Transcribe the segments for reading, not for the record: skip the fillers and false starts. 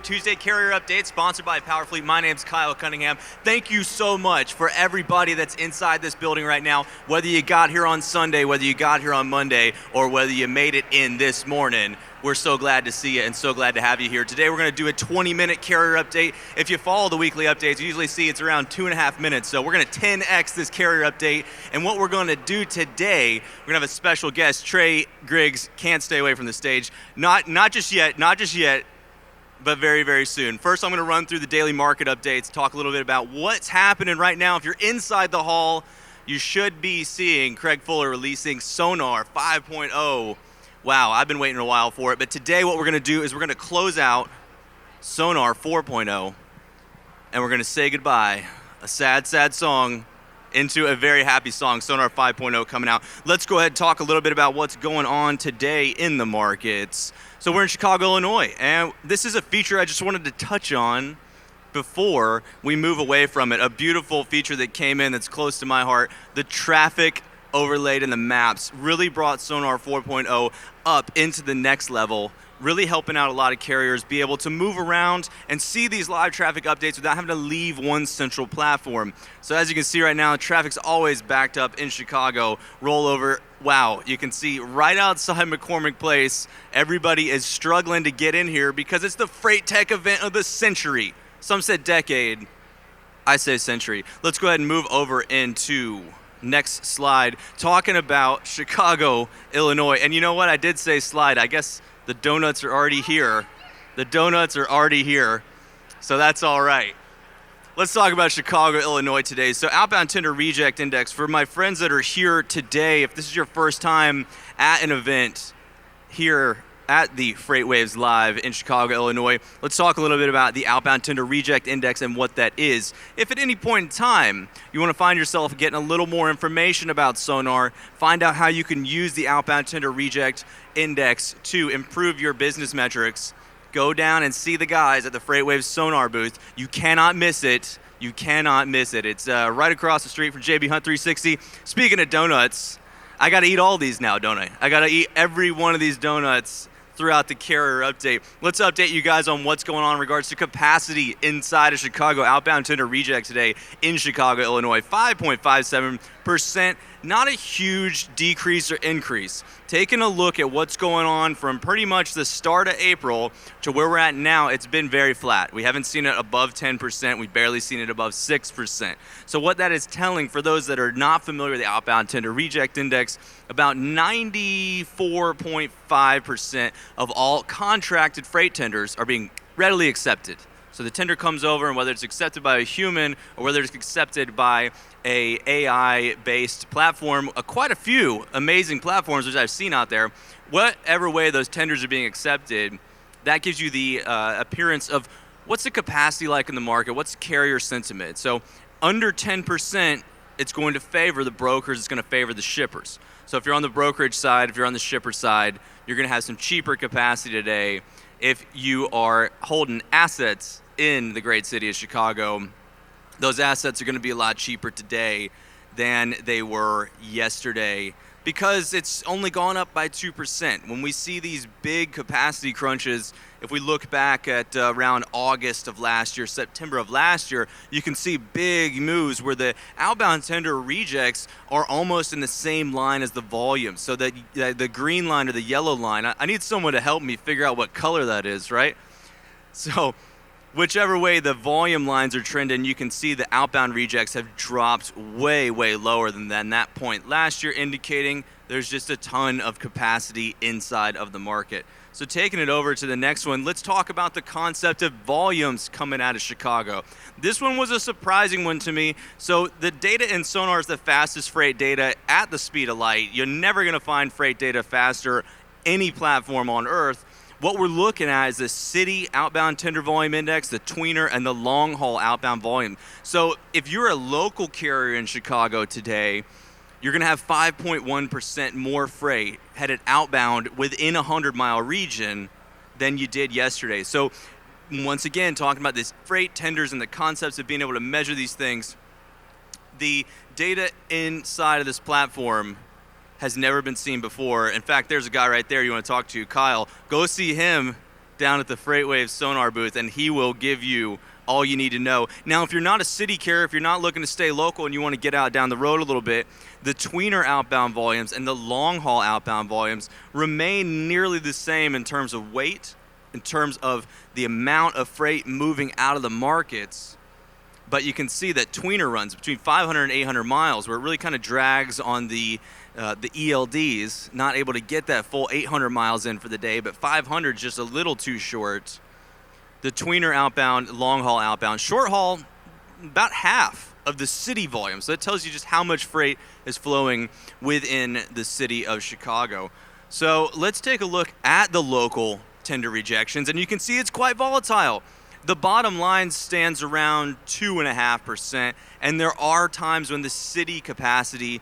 Tuesday Carrier Update, sponsored by PowerFleet. My name's Kyle Cunningham. Thank you so much for everybody that's inside this building right now, whether you got here on Sunday, whether you got here on Monday, or whether you made it in this morning. We're so glad to see you and so glad to have you here. Today we're going to do a 20-minute Carrier Update. If you follow the weekly updates, you usually see it's around 2.5 minutes. So we're going to 10x this Carrier Update. And what we're going to do today, we're going to have a special guest. Trey Griggs can't stay away from the stage. Not just yet, but very, very soon. First, I'm going to run through the daily market updates, talk a little bit about what's happening right now. If you're inside the hall, you should be seeing Craig Fuller releasing Sonar 5.0. Wow, I've been waiting a while for it. But today what we're going to do is we're going to close out Sonar 4.0, and we're going to say goodbye, a sad, sad song, into a very happy song, Sonar 5.0 coming out. Let's go ahead and talk a little bit about what's going on today in the markets. So we're in Chicago, Illinois, and this is a feature I just wanted to touch on before we move away from it. A beautiful feature that came in that's close to my heart. The traffic overlaid in the maps really brought Sonar 4.0 up into the next level, really helping out a lot of carriers be able to move around and see these live traffic updates without having to leave one central platform. So as you can see right now, traffic's always backed up in Chicago. Rollover, wow, you can see right outside McCormick Place, everybody is struggling to get in here because it's the freight tech event of the century. Some said decade, I say century. Let's go ahead and move over into next slide, talking about Chicago, Illinois. And you know what? I did say slide. I guess the donuts are already here. The donuts are already here, so that's all right. Let's talk about Chicago, Illinois today. So outbound tender reject index, for my friends that are here today, if this is your first time at an event here at the FreightWaves Live in Chicago, Illinois, let's talk a little bit about the outbound tender reject index and what that is. If at any point in time you want to find yourself getting a little more information about Sonar, find out how you can use the outbound tender reject index to improve your business metrics, go down and see the guys at the FreightWaves Sonar booth. You cannot miss it. You cannot miss it. It's right across the street from JB Hunt 360. Speaking of donuts, I got to eat all these now, don't I? I got to eat every one of these donuts throughout the carrier update. Let's update you guys on what's going on in regards to capacity inside of Chicago. Outbound tender reject today in Chicago, Illinois, 5.57%. Not a huge decrease or increase. Taking a look at what's going on from pretty much the start of April to where we're at now, it's been very flat. We haven't seen it above 10%. We've barely seen it above 6%. So what that is telling, for those that are not familiar with the outbound tender reject index, about 94.5% of all contracted freight tenders are being readily accepted. So the tender comes over, and whether it's accepted by a human or whether it's accepted by a AI-based platform, quite a few amazing platforms which I've seen out there, whatever way those tenders are being accepted, that gives you the appearance of what's the capacity like in the market, what's carrier sentiment. So under 10%, it's going to favor the brokers, it's going to favor the shippers. So if you're on the brokerage side, if you're on the shipper side, you're going to have some cheaper capacity today. If you are holding assets in the great city of Chicago, those assets are going to be a lot cheaper today than they were yesterday because it's only gone up by 2%. When we see these big capacity crunches, if we look back at around August of last year, September of last year, you can see big moves where the outbound tender rejects are almost in the same line as the volume. So that the green line or the yellow line, I need someone to help me figure out what color that is, right? So whichever way the volume lines are trending, you can see the outbound rejects have dropped way, way lower than that point last year, indicating there's just a ton of capacity inside of the market. So taking it over to the next one, let's talk about the concept of volumes coming out of Chicago. This one was a surprising one to me. So the data in Sonar is the fastest freight data at the speed of light. You're never going to find freight data faster any platform on Earth. What we're looking at is the city outbound tender volume index, the tweener, and the long haul outbound volume. So if you're a local carrier in Chicago today, you're going to have 5.1% more freight headed outbound within a 100-mile region than you did yesterday. So once again, talking about this freight tenders and the concepts of being able to measure these things, the data inside of this platform has never been seen before. In fact, there's a guy right there you want to talk to, Kyle. Go see him down at the FreightWaves Sonar booth, and he will give you all you need to know. Now, if you're not a city carrier, if you're not looking to stay local and you want to get out down the road a little bit, the tweener outbound volumes and the long haul outbound volumes remain nearly the same in terms of weight, in terms of the amount of freight moving out of the markets. But you can see that tweener runs between 500 and 800 miles, where it really kind of drags on the ELDs, not able to get that full 800 miles in for the day, but 500 is just a little too short. The tweener outbound, long haul outbound, short haul, about half of the city volume. So that tells you just how much freight is flowing within the city of Chicago. So let's take a look at the local tender rejections, and you can see it's quite volatile. The bottom line stands around 2.5%, and there are times when the city capacity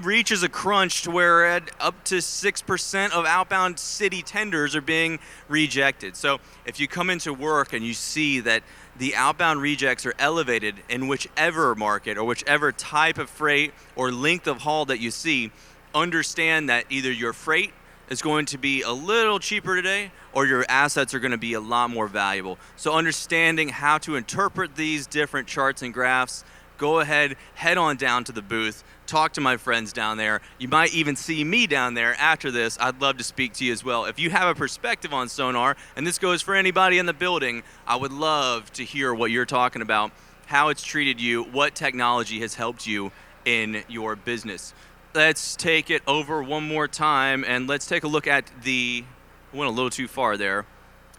reaches a crunch to where up to 6% of outbound city tenders are being rejected. So if you come into work and you see that the outbound rejects are elevated in whichever market or whichever type of freight or length of haul that you see, understand that either your freight is going to be a little cheaper today or your assets are going to be a lot more valuable. So understanding how to interpret these different charts and graphs, go ahead, head on down to the booth, talk to my friends down there. You might even see me down there after this. I'd love to speak to you as well. If you have a perspective on Sonar, and this goes for anybody in the building, I would love to hear what you're talking about, how it's treated you, what technology has helped you in your business. Let's take it over one more time, and let's take a look at went a little too far there.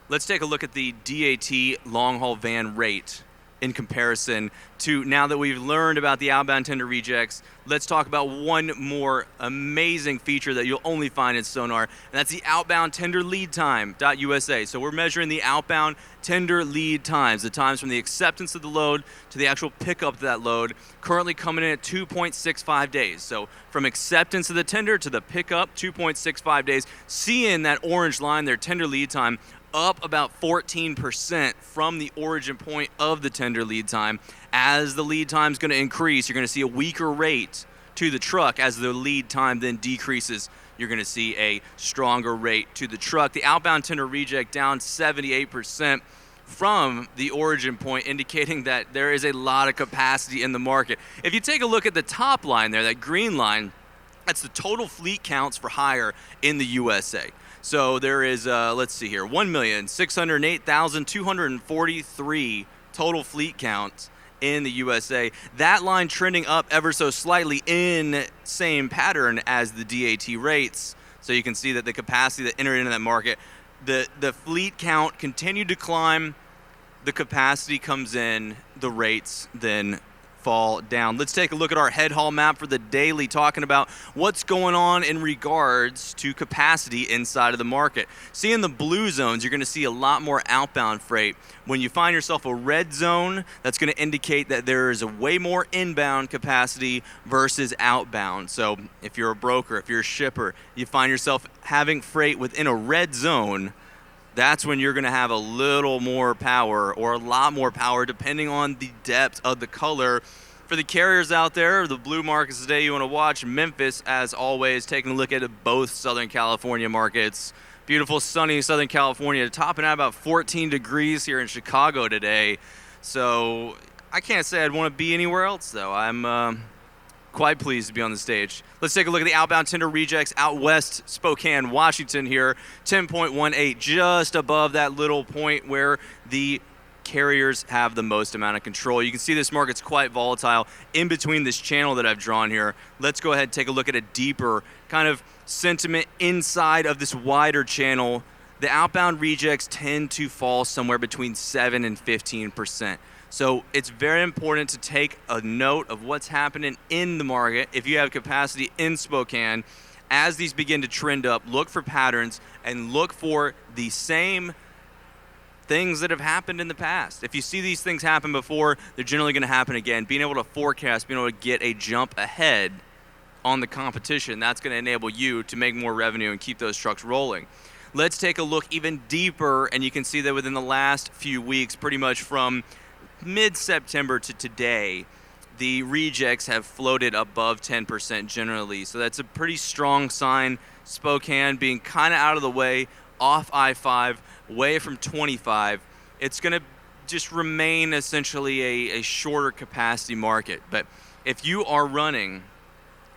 Let's take a look at the DAT long haul van rate in comparison to, now that we've learned about the outbound tender rejects, let's talk about one more amazing feature that you'll only find in Sonar, and that's the outbound tender lead time.usa. So we're measuring the outbound tender lead times, the times from the acceptance of the load to the actual pickup of that load, currently coming in at 2.65 days. So from acceptance of the tender to the pickup, 2.65 days. Seeing that orange line there, tender lead time, up about 14% from the origin point of the tender lead time. As the lead time is going to increase, you're going to see a weaker rate to the truck. As the lead time then decreases, you're going to see a stronger rate to the truck. The outbound tender reject down 78% from the origin point, indicating that there is a lot of capacity in the market. If you take a look at the top line there, that green line, that's the total fleet counts for hire in the USA. So there is, let's see here, 1,608,243 total fleet counts in the USA. That line trending up ever so slightly in same pattern as the DAT rates. So you can see that the capacity that entered into that market, the fleet count continued to climb, the capacity comes in, the rates then fall down. Let's take a look at our head haul map for the daily, talking about what's going on in regards to capacity inside of the market. See, in the blue zones, you're going to see a lot more outbound freight. When you find yourself a red zone, that's going to indicate that there is a way more inbound capacity versus outbound. So if you're a broker, if you're a shipper, you find yourself having freight within a red zone, that's when you're going to have a little more power or a lot more power depending on the depth of the color. For the carriers out there, the blue markets today you want to watch, Memphis, as always, taking a look at both Southern California markets. Beautiful, sunny Southern California, topping out about 14 degrees here in Chicago today. So I can't say I'd want to be anywhere else, though. I'm quite pleased to be on the stage. Let's take a look at the outbound tender rejects out west, Spokane, Washington here, 10.18, just above that little point where the carriers have the most amount of control. You can see this market's quite volatile in between this channel that I've drawn here. Let's go ahead and take a look at a deeper kind of sentiment inside of this wider channel. The outbound rejects tend to fall somewhere between 7 and 15%. So it's very important to take a note of what's happening in the market. If you have capacity in Spokane, as these begin to trend up, look for patterns and look for the same things that have happened in the past. If you see these things happen before, they're generally going to happen again. Being able to forecast, being able to get a jump ahead on the competition, that's going to enable you to make more revenue and keep those trucks rolling. Let's take a look even deeper, and you can see that within the last few weeks, pretty much from mid-September to today, the rejects have floated above 10% generally. So that's a pretty strong sign. Spokane being kind of out of the way, off I-5, away from 25. It's going to just remain essentially a shorter capacity market. But if you are running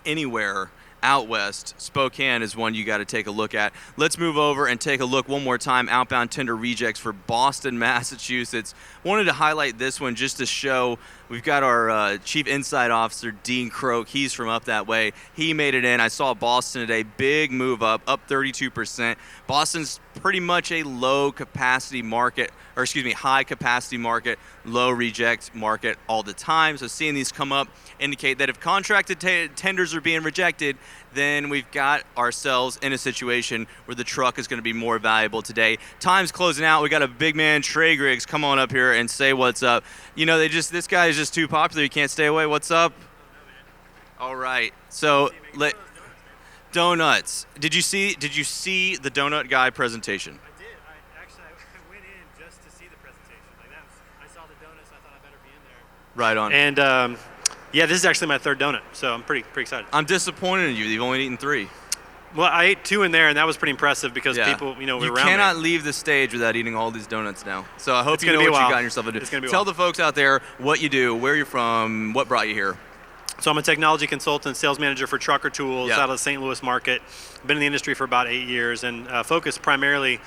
anywhere out west, Spokane is one you got to take a look at. Let's move over and take a look one more time. Outbound tender rejects for Boston, Massachusetts. Wanted to highlight this one just to show. We've got our Chief Insight Officer, Dean Croak. He's from up that way. He made it in. I saw Boston today. Big move up 32%. Boston's pretty much a low capacity market, or excuse me, high capacity market, low reject market all the time. So seeing these come up indicate that if contracted tenders are being rejected, then we've got ourselves in a situation where the truck is going to be more valuable today. Time's closing out. We got a big man, Trey Griggs, come on up here and say what's up. You know, this guy is just too popular. You can't stay away. What's up? All right. So donuts. Did you see the donut guy presentation? I did. I went in just to see the presentation. I saw the donuts. I thought I better be in there. Right on. And yeah, this is actually my third donut, so I'm pretty excited. I'm disappointed in you. You've only eaten 3. Well, I ate 2 in there, and that was pretty impressive because people, were around me. You cannot leave the stage without eating all these donuts now. So I hope you know what you got yourself into. Tell the folks out there what you do, where you're from, what brought you here. So I'm a technology consultant, sales manager for Trucker Tools out of the St. Louis market. Been in the industry for about 8 years and focused primarily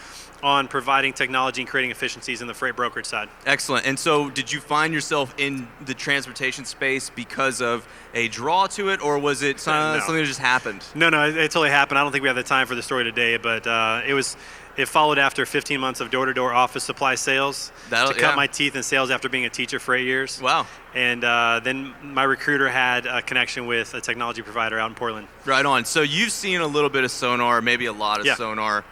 on providing technology and creating efficiencies in the freight brokerage side. Excellent. And so did you find yourself in the transportation space because of a draw to it, or was it something that just happened? No, it totally happened. I don't think we have the time for the story today, but it followed after 15 months of door-to-door office supply sales to cut my teeth in sales after being a teacher for 8 years. Wow. And then my recruiter had a connection with a technology provider out in Portland. Right on. So you've seen a little bit of Sonar, maybe a lot of Sonar.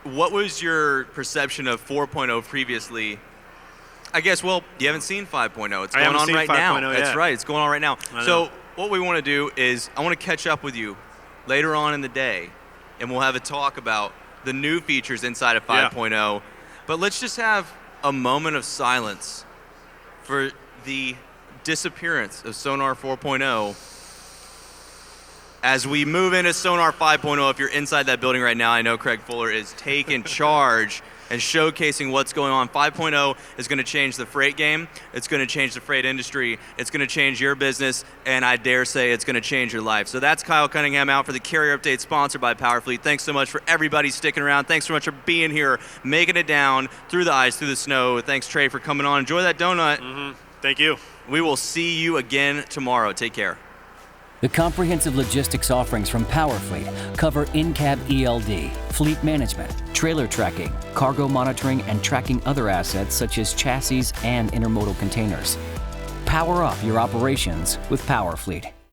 What was your perception of 4.0 previously? I guess, well, you haven't seen 5.0. It's going on right now. That's right. It's going on right now. So what we want to do is I want to catch up with you later on in the day, and we'll have a talk about the new features inside of 5.0. But let's just have a moment of silence for the disappearance of Sonar 4.0 as we move into Sonar 5.0. If you're inside that building right now, I know Craig Fuller is taking charge and showcasing what's going on. 5.0 is going to change the freight game. It's going to change the freight industry. It's going to change your business, and I dare say it's going to change your life. So that's Kyle Cunningham out for the Carrier Update, sponsored by PowerFleet. Thanks so much for everybody sticking around. Thanks so much for being here, making it down through the ice, through the snow. Thanks, Trey, for coming on. Enjoy that donut. Thank you. We will see you again tomorrow. Take care. The comprehensive logistics offerings from PowerFleet cover in-cab ELD, fleet management, trailer tracking, cargo monitoring, and tracking other assets such as chassis and intermodal containers. Power up your operations with PowerFleet.